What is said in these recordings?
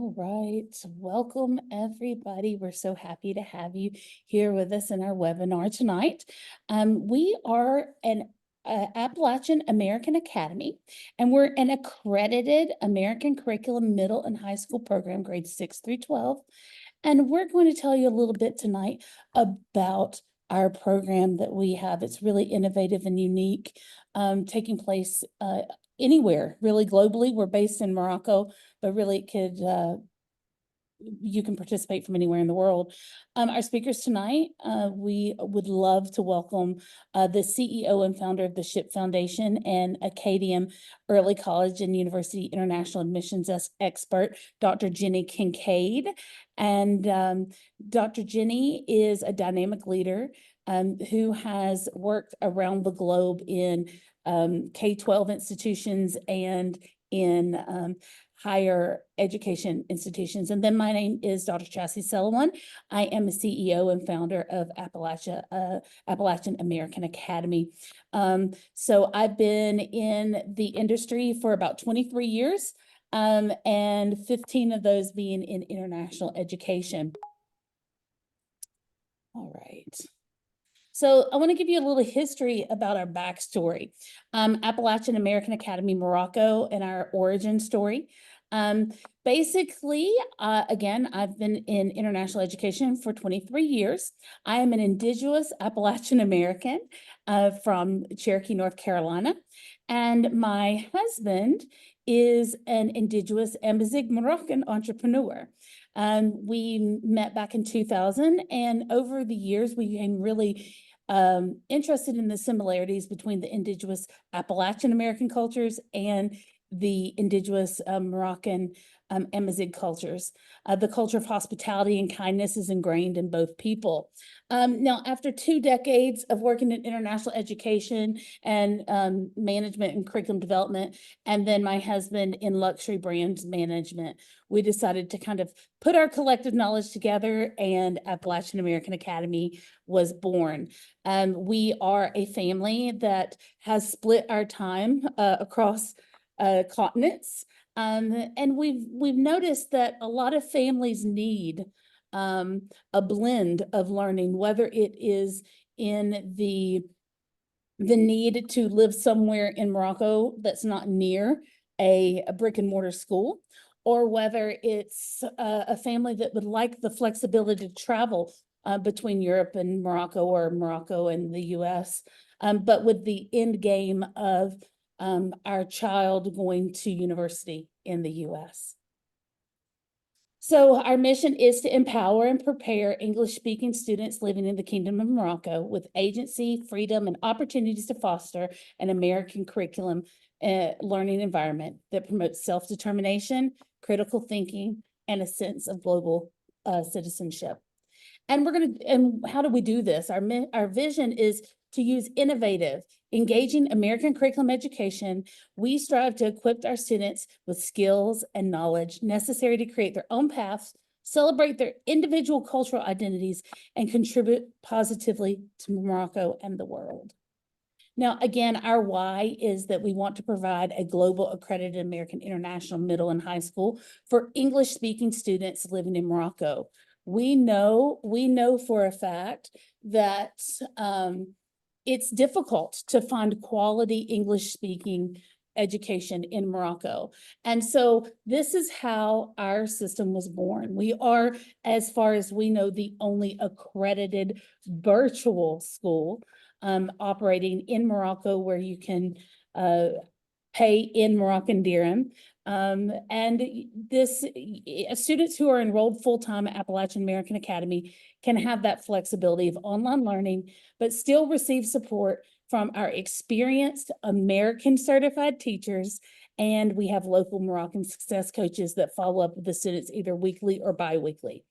All right, welcome everybody. We're so happy to have you here with us in our webinar tonight. We are an Appalachian American Academy, and we're an accredited American curriculum middle and high school program, grades 6 through 12. And we're going to tell you a little bit tonight about our program that we have. It's really innovative and unique, taking place anywhere, really globally. We're based in Morocco, but really it could you can participate from anywhere in the world. Our speakers tonight, we would love to welcome the CEO and founder of the SHIP Foundation and Acadian Early College and University International Admissions expert, Dr. Jenny Kincaid. And Dr. Jenny is a dynamic leader who has worked around the globe in K-12 institutions and in higher education institutions. And then my name is Dr. Chassie Sullivan. I am the CEO and founder of Appalachian American Academy. So I've been in the industry for about 23 years, and 15 of those being in international education. All right. So I want to give you a little history about our backstory. Appalachian American Academy, Morocco, and our origin story. Basically, again, I've been in international education for 23 years. I am an indigenous Appalachian American from Cherokee, North Carolina, and my husband is an indigenous Amazigh Moroccan entrepreneur. We met back in 2000, and over the years, we became really interested in the similarities between the indigenous Appalachian American cultures and the indigenous Moroccan Amazigh cultures. The culture of hospitality and kindness is ingrained in both people. Now, after 2 decades of working in international education and management and curriculum development, and then my husband in luxury brands management, we decided to kind of put our collective knowledge together, and Appalachian American Academy was born. We are a family that has split our time across continents. And we've noticed that a lot of families need a blend of learning, whether it is in the need to live somewhere in Morocco that's not near a brick and mortar school, or whether it's a family that would like the flexibility to travel between Europe and Morocco, or Morocco and the US, but with the end game of our child going to university in the US. So our mission is to empower and prepare English-speaking students living in the Kingdom of Morocco with agency, freedom, and opportunities to foster an American curriculum learning environment that promotes self-determination, critical thinking, and a sense of global citizenship. And how do we do this? Our vision is to use innovative, engaging American curriculum education. We strive to equip our students with skills and knowledge necessary to create their own paths, celebrate their individual cultural identities, and contribute positively to Morocco and the world. Now, again, our why is that we want to provide a global accredited American international middle and high school for English-speaking students living in Morocco. We know for a fact that it's difficult to find quality English-speaking education in Morocco. And so this is how our system was born. We are, as far as we know, the only accredited virtual school operating in Morocco, where you can pay in Moroccan dirham. And students who are enrolled full-time at Appalachian American Academy can have that flexibility of online learning, but still receive support from our experienced American certified teachers. And we have local Moroccan success coaches that follow up with the students either weekly or bi-weekly.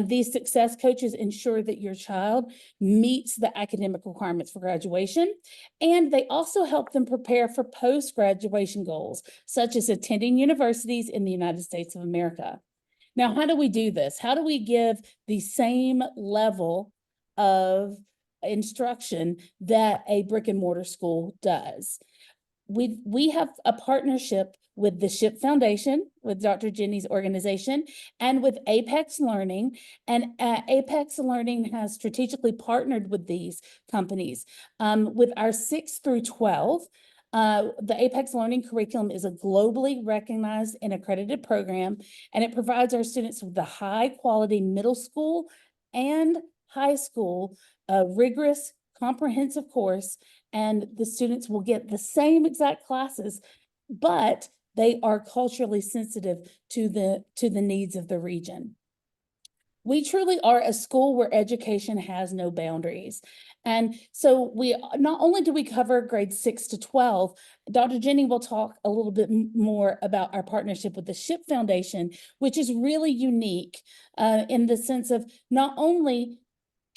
These success coaches ensure that your child meets the academic requirements for graduation, and they also help them prepare for post-graduation goals, such as attending universities in the United States of America. Now, how do we do this? How do we give the same level of instruction that a brick and mortar school does? we have a partnership with the SHIP Foundation, with Dr. Jenny's organization, and with Apex Learning. And Apex Learning has strategically partnered with these companies. With our 6 through 12, the Apex Learning curriculum is a globally recognized and accredited program, and it provides our students with a high-quality middle school and high school rigorous, comprehensive course, and the students will get the same exact classes, but they are culturally sensitive to the needs of the region. We truly are a school where education has no boundaries. And so we not only do we cover grades 6 to 12, Dr. Jenny will talk a little bit more about our partnership with the SHIP Foundation, which is really unique in the sense of not only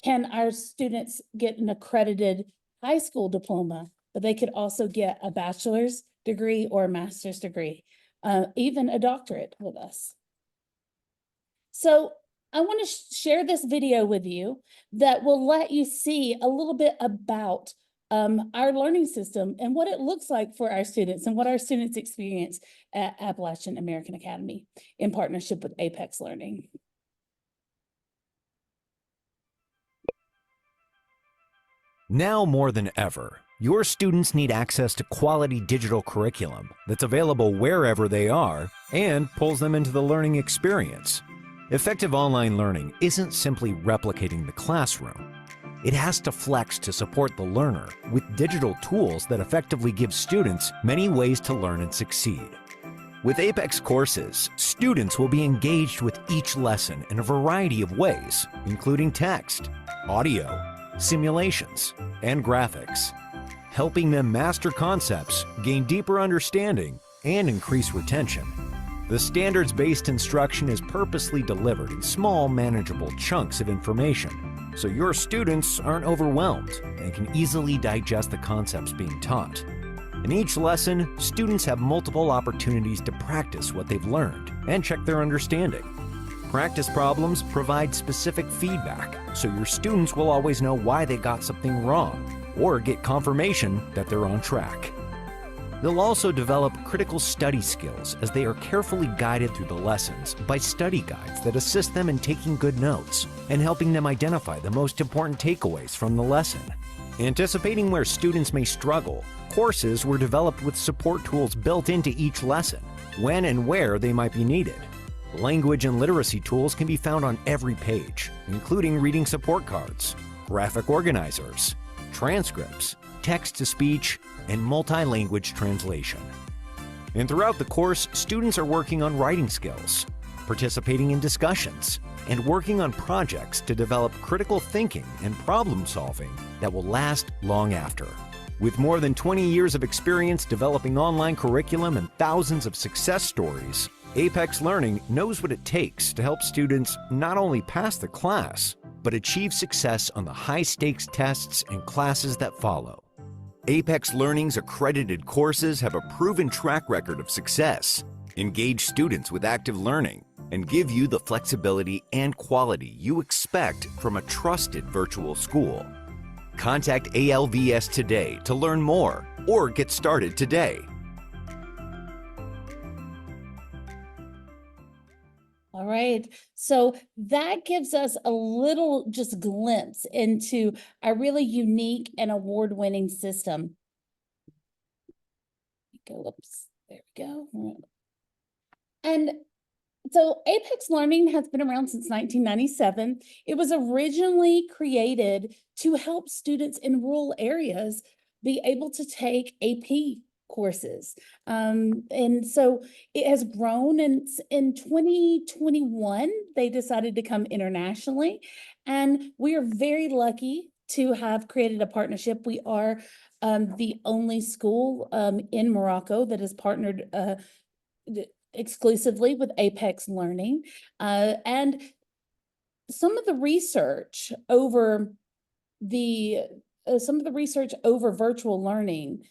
can our students get an accredited high school diploma, but they could also get a bachelor's degree or a master's degree, even a doctorate with us. So I want to share this video with you that will let you see a little bit about our learning system and what it looks like for our students and what our students experience at Appalachian American Academy in partnership with Apex Learning. Now more than ever, your students need access to quality digital curriculum that's available wherever they are and pulls them into the learning experience. Effective online learning isn't simply replicating the classroom. It has to flex to support the learner with digital tools that effectively give students many ways to learn and succeed. With Apex courses, students will be engaged with each lesson in a variety of ways, including text, audio, simulations, and graphics, helping them master concepts, gain deeper understanding, and increase retention. The standards-based instruction is purposely delivered in small, manageable chunks of information, so your students aren't overwhelmed and can easily digest the concepts being taught. In each lesson, students have multiple opportunities to practice what they've learned and check their understanding. Practice problems provide specific feedback, so your students will always know why they got something wrong or get confirmation that they're on track. They'll also develop critical study skills as they are carefully guided through the lessons by study guides that assist them in taking good notes and helping them identify the most important takeaways from the lesson. Anticipating where students may struggle, courses were developed with support tools built into each lesson, when and where they might be needed. Language and literacy tools can be found on every page, including reading support cards, graphic organizers, transcripts, text-to-speech, and multi-language translation. And throughout the course, students are working on writing skills, participating in discussions, and working on projects to develop critical thinking and problem-solving that will last long after. With more than 20 years of experience developing online curriculum and thousands of success stories, Apex Learning knows what it takes to help students not only pass the class, but achieve success on the high-stakes tests and classes that follow. Apex Learning's accredited courses have a proven track record of success, engage students with active learning, and give you the flexibility and quality you expect from a trusted virtual school. Contact ALVS today to learn more or get started today. All right, so that gives us a little just glimpse into a really unique and award-winning system. Oops, there we go. And so Apex Learning has been around since 1997. It was originally created to help students in rural areas be able to take AP courses. And so it has grown, and in 2021, they decided to come internationally. And we are very lucky to have created a partnership. We are the only school in Morocco that has partnered exclusively with Apex Learning. And some of the research over virtual learning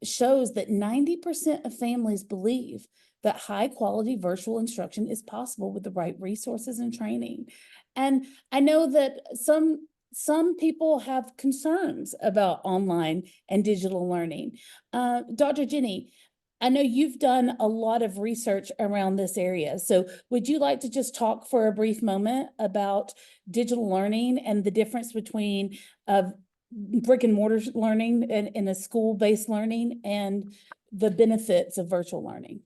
shows that 90% of families believe that high quality virtual instruction is possible with the right resources and training. And I know that some some people have concerns about online and digital learning. Dr. Jenny, I know you've done a lot of research around this area. So would you like to just talk for a brief moment about digital learning and the difference between brick and mortar learning and a school-based learning and the benefits of virtual learning?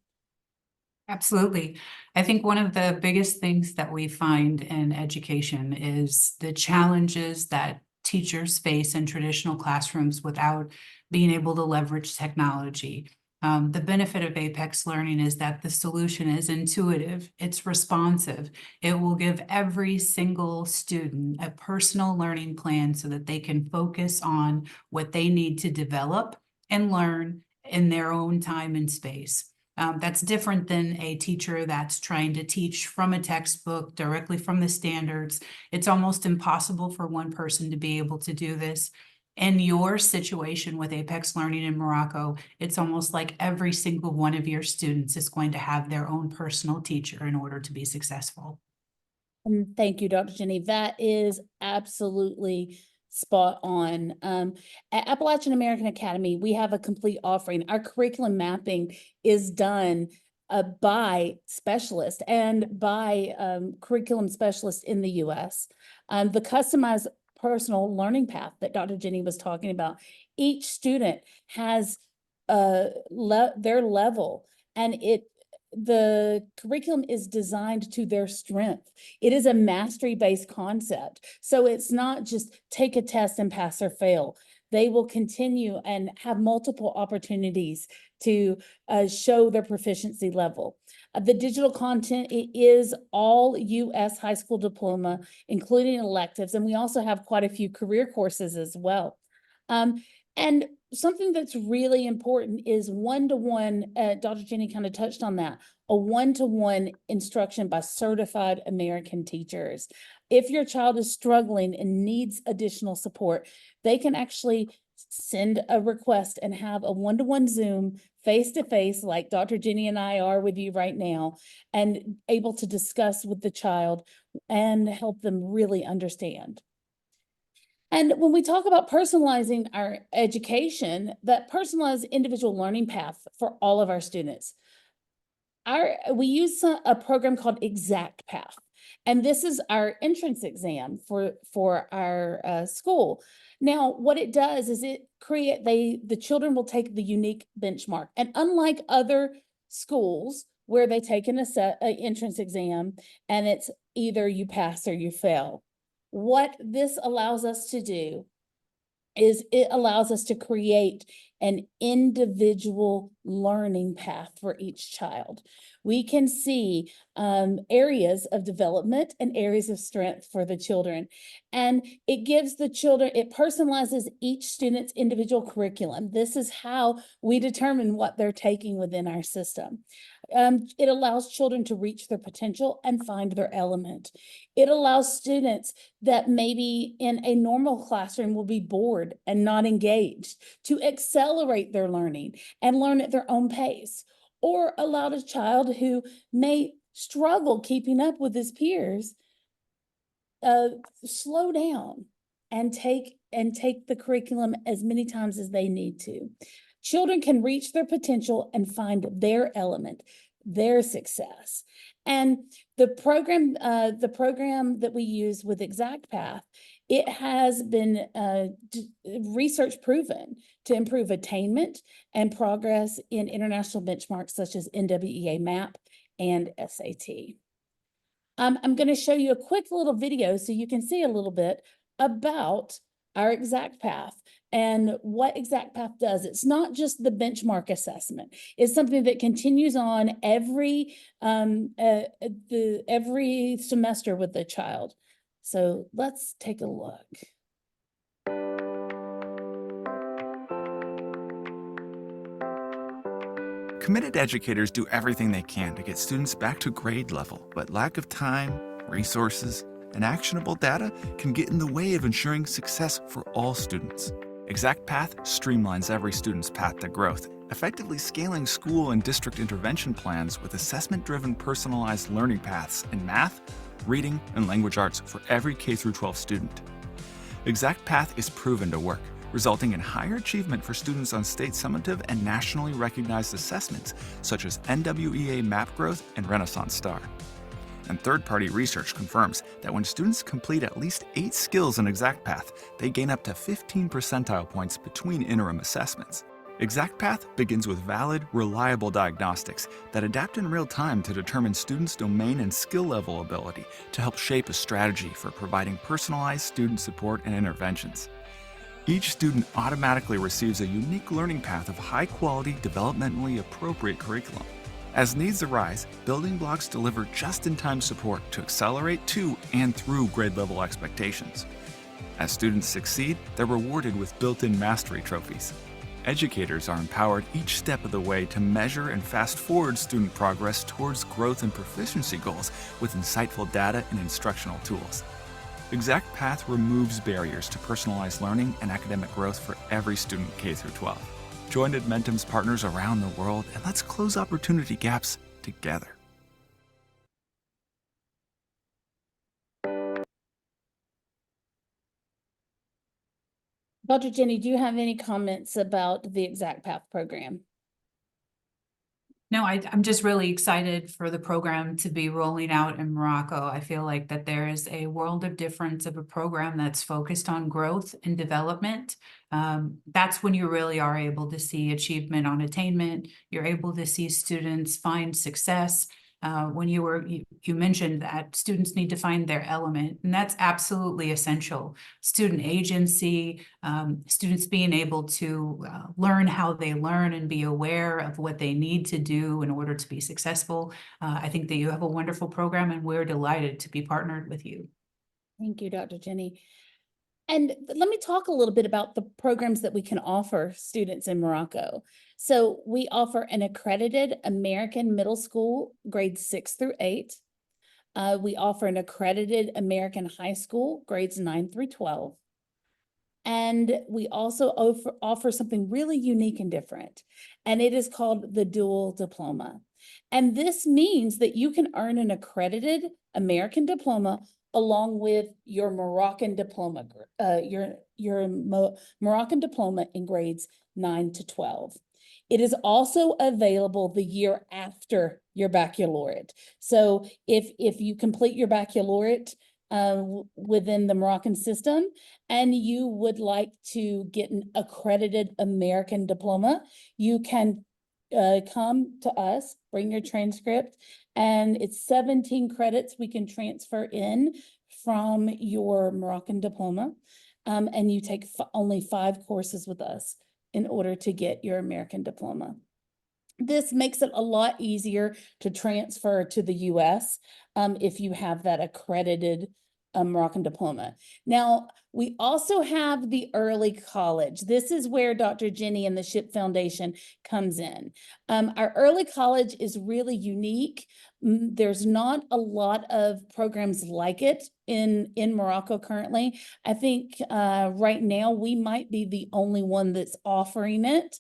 Absolutely. I think one of the biggest things that we find in education is the challenges that teachers face in traditional classrooms without being able to leverage technology. The benefit of Apex Learning is that the solution is intuitive, it's responsive. It will give every single student a personal learning plan so that they can focus on what they need to develop and learn in their own time and space. That's different than a teacher that's trying to teach from a textbook directly from the standards. It's almost impossible for one person to be able to do this. In your situation with Apex Learning in Morocco, it's almost like every single one of your students is going to have their own personal teacher in order to be successful. Thank you, Dr. Jenny. That is absolutely spot on. At Appalachian American Academy, we have a complete offering. Our curriculum mapping is done by specialists and by curriculum specialists in the US. The customized personal learning path that Dr. Jenny was talking about, each student has their level, and the curriculum is designed to their strength. It is a mastery-based concept. So it's not just take a test and pass or fail. They will continue and have multiple opportunities to show their proficiency level. The digital content, it is all US high school diploma, including electives, and we also have quite a few career courses as well. And something that's really important is one-to-one, Dr. Jenny kind of touched on that, a one-to-one instruction by certified American teachers. If your child is struggling and needs additional support, they can actually send a request and have a one-to-one Zoom face-to-face like Dr. Jenny and I are with you right now, and able to discuss with the child and help them really understand. And when we talk about personalizing our education, that personalized individual learning path for all of our students, we use a program called Exact Path, and this is our entrance exam for our school. Now, what it does is the children will take the unique benchmark, and unlike other schools where they take an entrance exam and it's either you pass or you fail, what this allows us to do is it allows us to create an individual learning path for each child. We can see areas of development and areas of strength for the children. And it gives the children, it personalizes each student's individual curriculum. This is how we determine what they're taking within our system. It allows children to reach their potential and find their element. It allows students that maybe in a normal classroom will be bored and not engaged to accelerate their learning and learn at their own pace, or allow a child who may struggle keeping up with his peers, slow down and take the curriculum as many times as they need to. Children can reach their potential and find their element, their success. And the program that we use with Exact Path, it has been research proven to improve attainment and progress in international benchmarks such as NWEA MAP and SAT. I'm going to show you a quick little video so you can see a little bit about our Exact Path and what Exact Path does. It's not just the benchmark assessment. It's something that continues on every semester with the child. So let's take a look. Committed educators do everything they can to get students back to grade level, but lack of time, resources, and actionable data can get in the way of ensuring success for all students. Exact Path streamlines every student's path to growth, effectively scaling school and district intervention plans with assessment-driven personalized learning paths in math, reading, and language arts for every K-12 student. Exact Path is proven to work, resulting in higher achievement for students on state summative and nationally recognized assessments such as NWEA Map Growth and Renaissance Star. And third-party research confirms that when students complete at least 8 skills in Exact Path, they gain up to 15 percentile points between interim assessments. Exact Path begins with valid, reliable diagnostics that adapt in real time to determine students' domain and skill level ability to help shape a strategy for providing personalized student support and interventions. Each student automatically receives a unique learning path of high-quality, developmentally appropriate curriculum. As needs arise, building blocks deliver just-in-time support to accelerate to and through grade-level expectations. As students succeed, they're rewarded with built-in mastery trophies. Educators are empowered each step of the way to measure and fast-forward student progress towards growth and proficiency goals with insightful data and instructional tools. Exact Path removes barriers to personalized learning and academic growth for every student K-12. Join Edmentum's partners around the world and let's close opportunity gaps together. Dr. Jenny, do you have any comments about the Exact Path program? No, I'm just really excited for the program to be rolling out in Morocco. I feel like that there is a world of difference of a program that's focused on growth and development. That's when you really are able to see achievement on attainment. You're able to see students find success. When you mentioned that students need to find their element, and that's absolutely essential. Student agency, students being able to learn how they learn and be aware of what they need to do in order to be successful. I think that you have a wonderful program, and we're delighted to be partnered with you. Thank you, Dr. Jenny. And let me talk a little bit about the programs that we can offer students in Morocco. So we offer an accredited American middle school, grades 6 through 8. We offer an accredited American high school, grades 9 through 12. And we also offer something really unique and different, and it is called the dual diploma. And this means that you can earn an accredited American diploma along with your Moroccan diploma, Moroccan diploma in grades 9 to 12. It is also available the year after your baccalaureate. So if you complete your baccalaureate within the Moroccan system and you would like to get an accredited American diploma, you can come to us, bring your transcript, and it's 17 credits we can transfer in from your Moroccan diploma, and you take only 5 courses with us in order to get your American diploma. This makes it a lot easier to transfer to the US if you have that accredited Moroccan diploma. Now, we also have the early college. This is where Dr. Jenny and the SHIP Foundation comes in. Our early college is really unique. There's not a lot of programs like it in Morocco currently. I think right now we might be the only one that's offering it,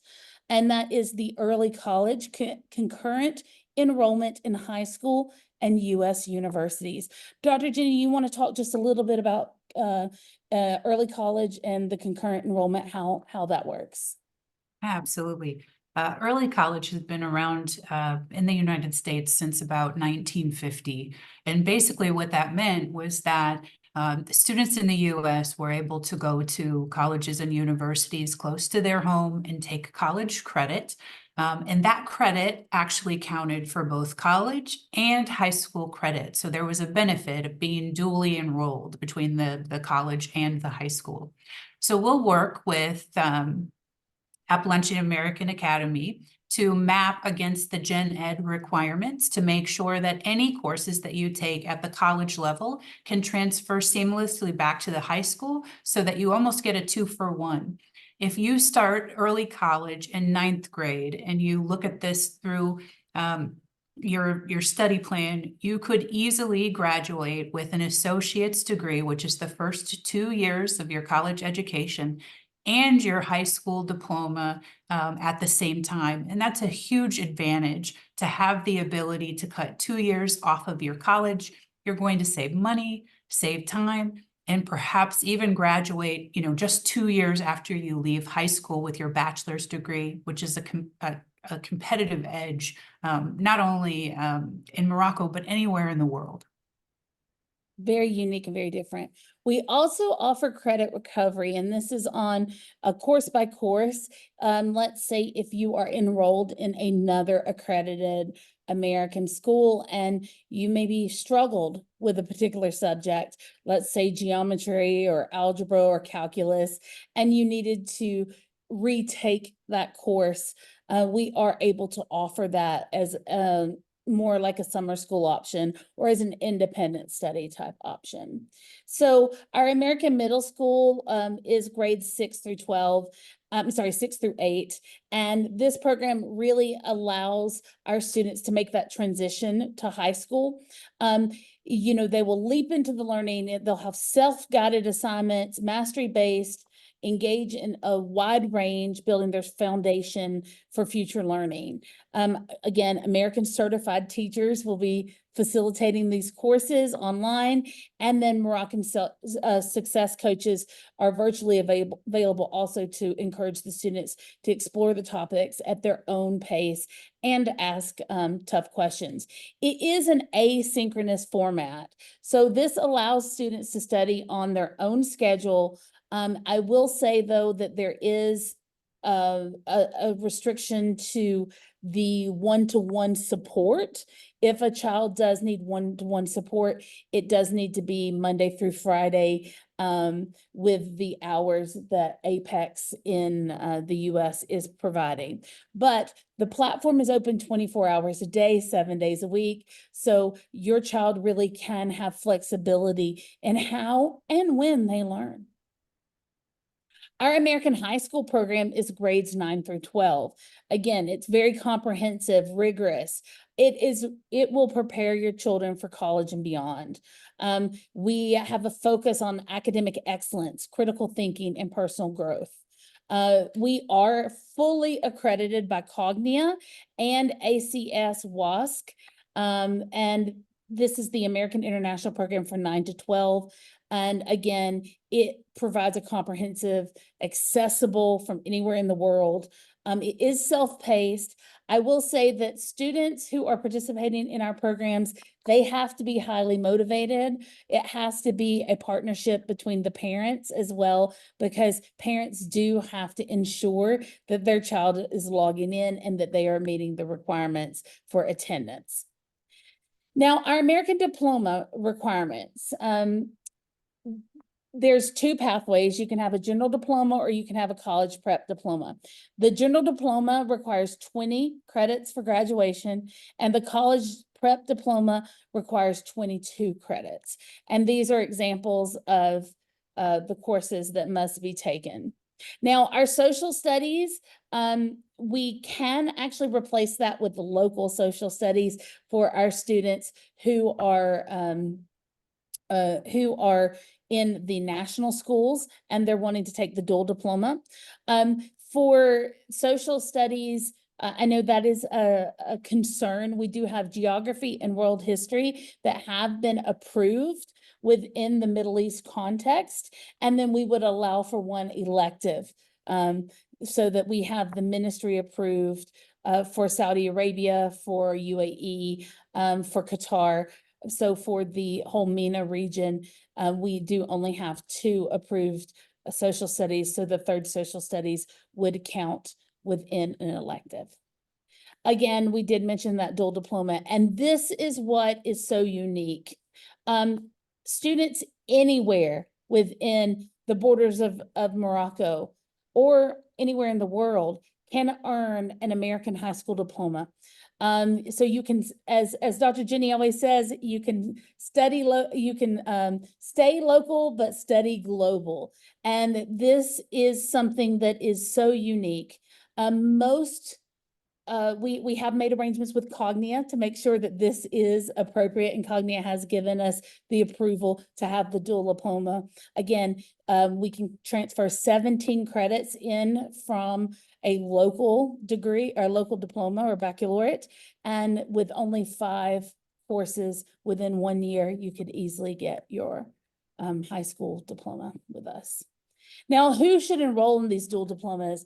and that is the early college concurrent enrollment in high school and U.S. universities. Dr. Jenny, you want to talk just a little bit about early college and the concurrent enrollment, how that works? Absolutely. Early college has been around in the United States since about 1950. And basically what that meant was that the students in the US were able to go to colleges and universities close to their home and take college credit. And that credit actually counted for both college and high school credit. So there was a benefit of being dually enrolled between the college and the high school. So we'll work with Appalachian American Academy to map against the Gen Ed requirements to make sure that any courses that you take at the college level can transfer seamlessly back to the high school so that you almost get a 2-for-1. If you start early college in 9th grade and you look at this through your study plan, you could easily graduate with an associate's degree, which is the first 2 years of your college education, and your high school diploma at the same time. And that's a huge advantage to have the ability to cut 2 years off of your college. You're going to save money, save time, and perhaps even graduate, just 2 years after you leave high school with your bachelor's degree, which is a competitive edge, not only in Morocco, but anywhere in the world. Very unique and very different. We also offer credit recovery, and this is on a course by course. Let's say if you are enrolled in another accredited American school and you maybe struggled with a particular subject, let's say geometry or algebra or calculus, and you needed to retake that course, we are able to offer that as more like a summer school option or as an independent study type option. So our American Middle School is grades 6 through 12. 6 through 8. And this program really allows our students to make that transition to high school. They will leap into the learning. They'll have self-guided assignments, mastery-based, engage in a wide range, building their foundation for future learning. Again, American certified teachers will be facilitating these courses online, and then Moroccan success coaches are virtually available also to encourage the students to explore the topics at their own pace and ask tough questions. It is an asynchronous format, so this allows students to study on their own schedule. I will say, though, that there is a restriction to the one-to-one support. If a child does need one-to-one support, it does need to be Monday through Friday with the hours that Apex in the US is providing. But the platform is open 24 hours a day, 7 days a week. So your child really can have flexibility in how and when they learn. Our American high school program is grades 9 through 12. Again, it's very comprehensive, rigorous. It will prepare your children for college and beyond. We have a focus on academic excellence, critical thinking, and personal growth. We are fully accredited by Cognia and ACS WASC. And this is the American International Program for 9 to 12. And again, it provides a comprehensive, accessible from anywhere in the world. It is self-paced. I will say that students who are participating in our programs, they have to be highly motivated. It has to be a partnership between the parents as well, because parents do have to ensure that their child is logging in and that they are meeting the requirements for attendance. Now, our American diploma requirements. There's 2 pathways. You can have a general diploma or you can have a college prep diploma. The general diploma requires 20 credits for graduation, and the college prep diploma requires 22 credits. And these are examples of the courses that must be taken. Now, our social studies, we can actually replace that with the local social studies for our students who are in the national schools and they're wanting to take the dual diploma. For social studies, I know that is a concern. We do have geography and world history that have been approved within the Middle East context, and then we would allow for one elective so that we have the ministry approved for Saudi Arabia, for UAE, for Qatar. So for the whole MENA region, we do only have 2 approved social studies. So the 3rd social studies would count within an elective. Again, we did mention that dual diploma, and this is what is so unique. Students anywhere within the borders of Morocco or anywhere in the world can earn an American high school diploma. So you can, as Dr. Jenny always says, you can study stay local but study global, and this is something that is so unique. We have made arrangements with Cognia to make sure that this is appropriate, and Cognia has given us the approval to have the dual diploma. Again, we can transfer 17 credits in from a local degree or local diploma or baccalaureate, and with only 5 courses within 1 year, you could easily get your high school diploma with us. Now, who should enroll in these dual diplomas?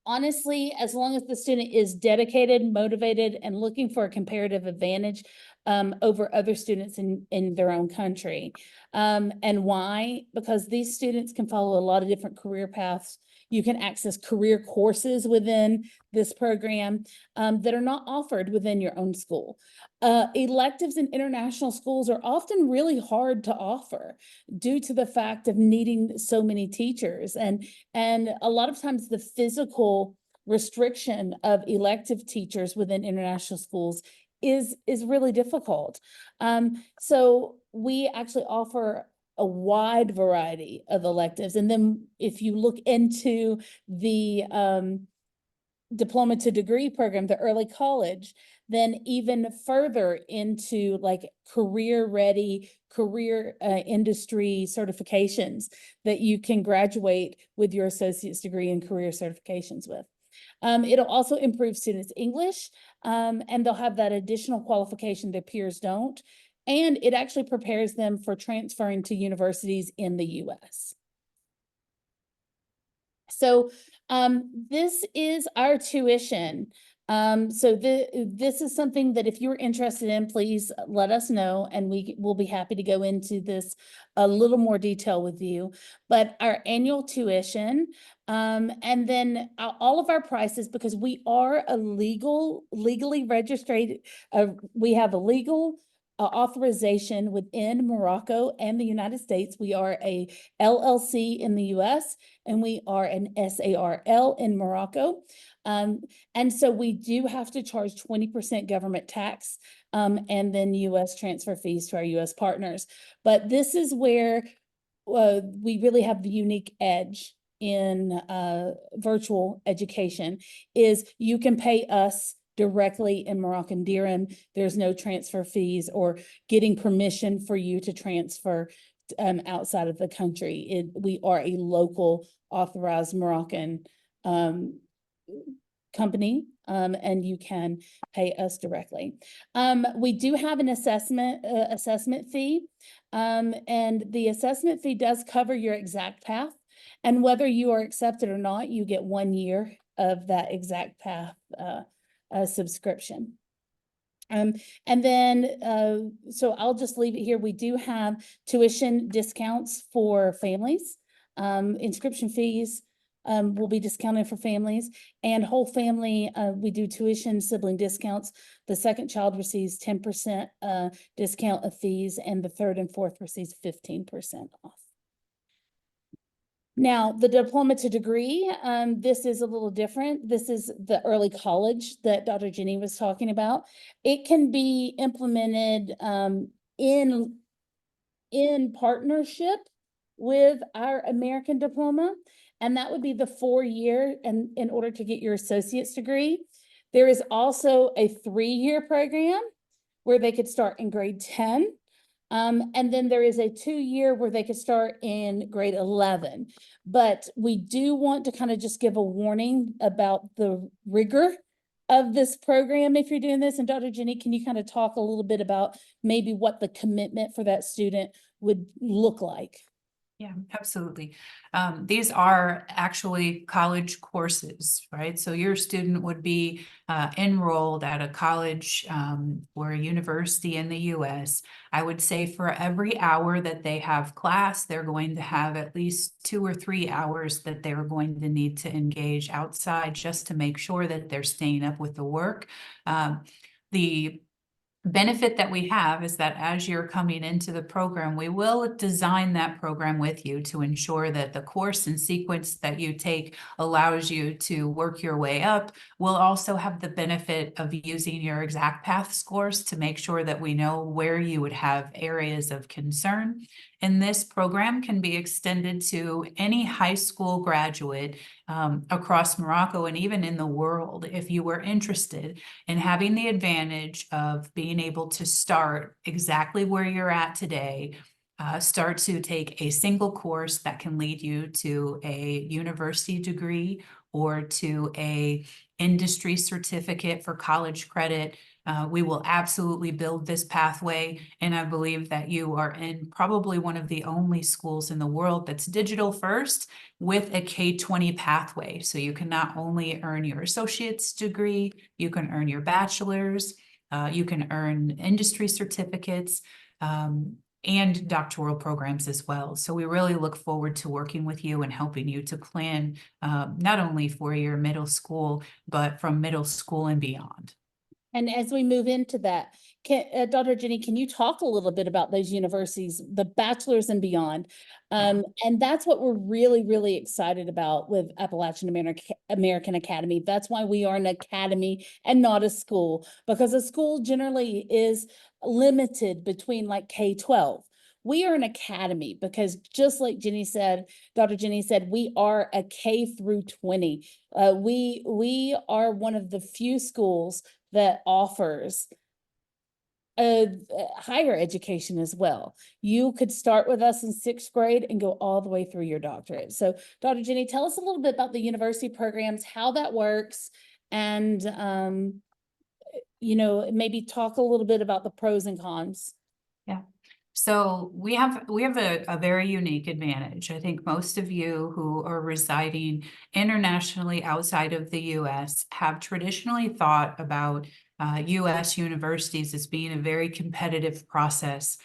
Honestly, as long as the student is dedicated, motivated, and looking for a comparative advantage over other students in their own country. And why? Because these students can follow a lot of different career paths. You can access career courses within this program that are not offered within your own school. Electives in international schools are often really hard to offer due to the fact of needing so many teachers. And a lot of times the physical restriction of elective teachers within international schools is really difficult. So we actually offer a wide variety of electives. And then if you look into the diploma to degree program, the early college, then even further into like career ready, career industry certifications that you can graduate with your associate's degree and career certifications with. It'll also improve students' English, and they'll have that additional qualification their peers don't. And it actually prepares them for transferring to universities in the US. So this is our tuition. So this is something that if you're interested in, please let us know, and we will be happy to go into this a little more detail with you. But our annual tuition, and then all of our prices, because we are a legally registered, we have a legal authorization within Morocco and the United States. We are a LLC in the US, and we are an SARL in Morocco. And so we do have to charge 20% government tax, and then US transfer fees to our US partners. But this is where we really have the unique edge in virtual education, is you can pay us directly in Moroccan dirham. There's no transfer fees or getting permission for you to transfer outside of the country. We are a local authorized Moroccan company, and you can pay us directly. We do have an assessment fee, and the assessment fee does cover your exact path. And whether you are accepted or not, you get 1 year of that exact path subscription. And then, so I'll just leave it here. We do have tuition discounts for families. Inscription fees will be discounted for families, and whole family, we do tuition sibling discounts. The second child receives 10% discount of fees, and the third and fourth receives 15% off. Now, the diploma to degree, this is a little different. This is the early college that Dr. Jenny was talking about. It can be implemented in partnership with our American diploma, and that would be the 4-year, and in order to get your associate's degree. There is also a 3-year program where they could start in grade 10. And then there is a 2-year where they could start in grade 11. But we do want to kind of just give a warning about the rigor of this program if you're doing this. And Dr. Jenny, can you kind of talk a little bit about maybe what the commitment for that student would look like? Yeah, absolutely. These are actually college courses, right? So your student would be enrolled at a college or a university in the US. I would say for every hour that they have class, they're going to have at least 2 or 3 hours that they're going to need to engage outside just to make sure that they're staying up with the work. The benefit that we have is that as you're coming into the program, we will design that program with you to ensure that the course and sequence that you take allows you to work your way up. We'll also have the benefit of using your exact path scores to make sure that we know where you would have areas of concern. And this program can be extended to any high school graduate across Morocco and even in the world, if you were interested in having the advantage of being able to start exactly where you're at today, start to take a single course that can lead you to a university degree or to a industry certificate for college credit. We will absolutely build this pathway, and I believe that you are in probably one of the only schools in the world that's digital first with a K-20 pathway. So you can not only earn your associate's degree, you can earn your bachelor's, you can earn industry certificates, and doctoral programs as well. So we really look forward to working with you and helping you to plan not only for your middle school, but from middle school and beyond. And as we move into that, Dr. Jenny, can you talk a little bit about those universities, the bachelor's and beyond? And that's what we're really, really excited about with Appalachian American Academy. That's why we are an academy and not a school, because a school generally is limited between like K-12. We are an academy because just like Jenny said, Dr. Jenny said, we are a K through 20. We are one of the few schools that offers a higher education as well. You could start with us in 6th grade and go all the way through your doctorate. So Dr. Jenny, tell us a little bit about the university programs, how that works, and maybe talk a little bit about the pros and cons. Yeah. So we have a very unique advantage. I think most of you who are residing internationally outside of the US have traditionally thought about US universities as being a very competitive process.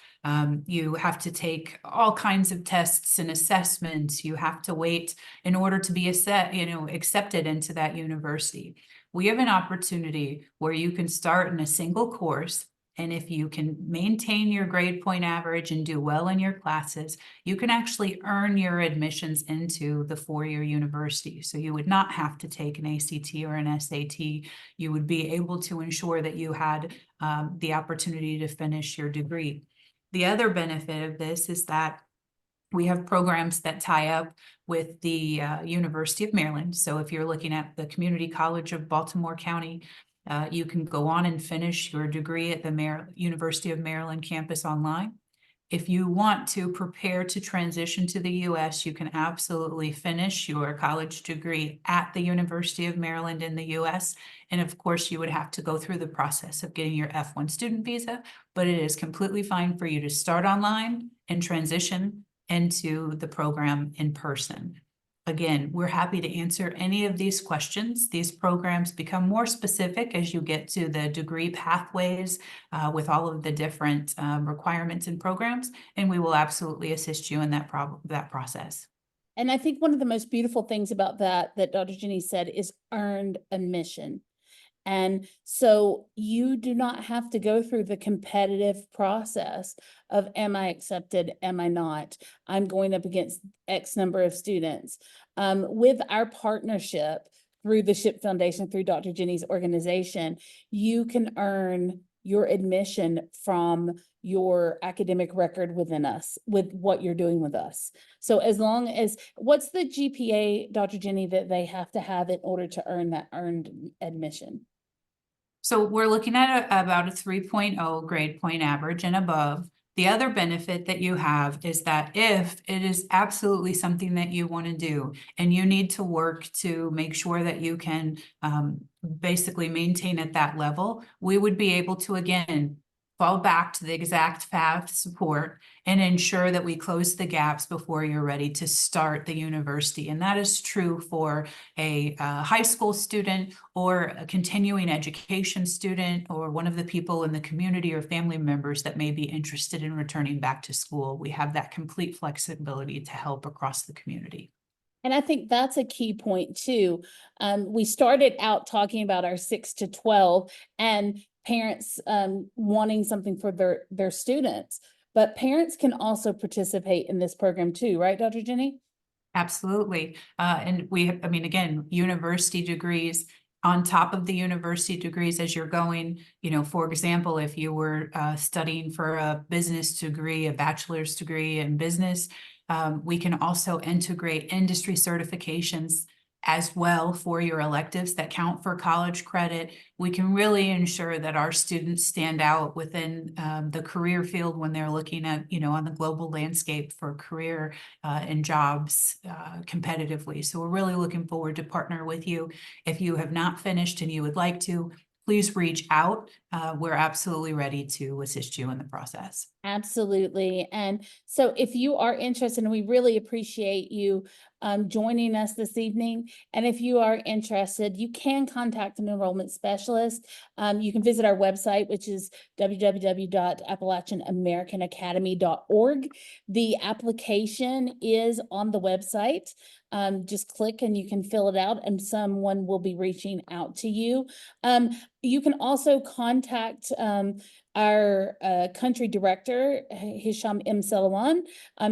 You have to take all kinds of tests and assessments. You have to wait in order to be accepted into that university. We have an opportunity where you can start in a single course, and if you can maintain your grade point average and do well in your classes, you can actually earn your admissions into the four-year university. So you would not have to take an ACT or an SAT. You would be able to ensure that you had the opportunity to finish your degree. The other benefit of this is that we have programs that tie up with the University of Maryland. So if you're looking at the Community College of Baltimore County, you can go on and finish your degree at the University of Maryland campus online. If you want to prepare to transition to the US, you can absolutely finish your college degree at the University of Maryland in the US. And of course, you would have to go through the process of getting your F1 student visa, but it is completely fine for you to start online and transition into the program in person. Again, we're happy to answer any of these questions. These programs become more specific as you get to the degree pathways with all of the different requirements and programs, and we will absolutely assist you in that process. And I think one of the most beautiful things about that Dr. Jenny said is earned admission. And so you do not have to go through the competitive process of, am I accepted? Am I not? I'm going up against X number of students. With our partnership through the SHIP Foundation, through Dr. Jenny's organization, you can earn your admission from your academic record within us, with what you're doing with us. So as long as, what's the GPA, Dr. Jenny, that they have to have in order to earn that earned admission? So we're looking at about a 3.0 grade point average and above. The other benefit that you have is that if it is absolutely something that you want to do and you need to work to make sure that you can basically maintain at that level, we would be able to, again, fall back to the exact path support and ensure that we close the gaps before you're ready to start the university. And that is true for a high school student or a continuing education student or one of the people in the community or family members that may be interested in returning back to school. We have that complete flexibility to help across the community. And I think that's a key point too. We started out talking about our 6 to 12 and parents wanting something for their students, but parents can also participate in this program too, right, Dr. Jenny? Absolutely. And again, university degrees on top of the university degrees as you're going, for example, if you were studying for a business degree, a bachelor's degree in business, we can also integrate industry certifications as well for your electives that count for college credit, we can really ensure that our students stand out within the career field when they're looking at, on the global landscape for career and jobs competitively. So we're really looking forward to partner with you. If you have not finished and you would like to, please reach out. We're absolutely ready to assist you in the process. Absolutely. And so if you are interested, and we really appreciate you joining us this evening, and if you are interested, you can contact an enrollment specialist. You can visit our website, which is www.appalachianamericanacademy.org. The application is on the website. Just click and you can fill it out, and someone will be reaching out to you. You can also contact our country director, Hisham M. Salawan.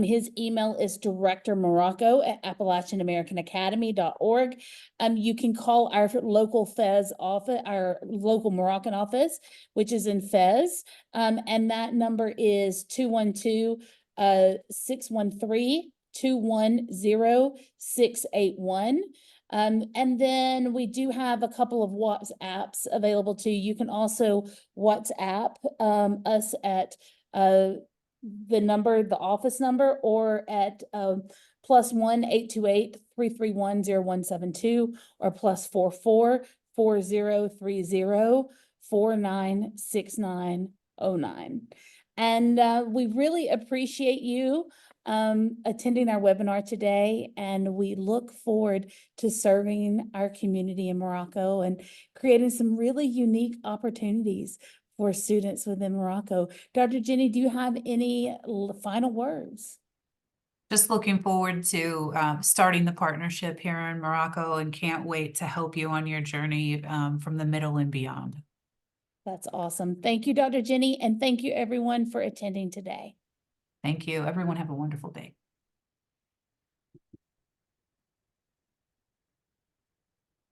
His email is directormorocco@appalachianamericanacademy.org. You can call our local Fez office, our local Moroccan office, which is in Fez. And that number is 212-613-210-681. And then we do have a couple of WhatsApps available too. You can also WhatsApp us at the office number, or at +1 828-331-0172, or +44 4030 496909. And we really appreciate you attending our webinar today, and we look forward to serving our community in Morocco and creating some really unique opportunities for students within Morocco. Dr. Jenny, do you have any final words? Just looking forward to starting the partnership here in Morocco, and can't wait to help you on your journey from the middle and beyond. That's awesome. Thank you, Dr. Jenny, and thank you everyone for attending today. Thank you. Everyone have a wonderful day.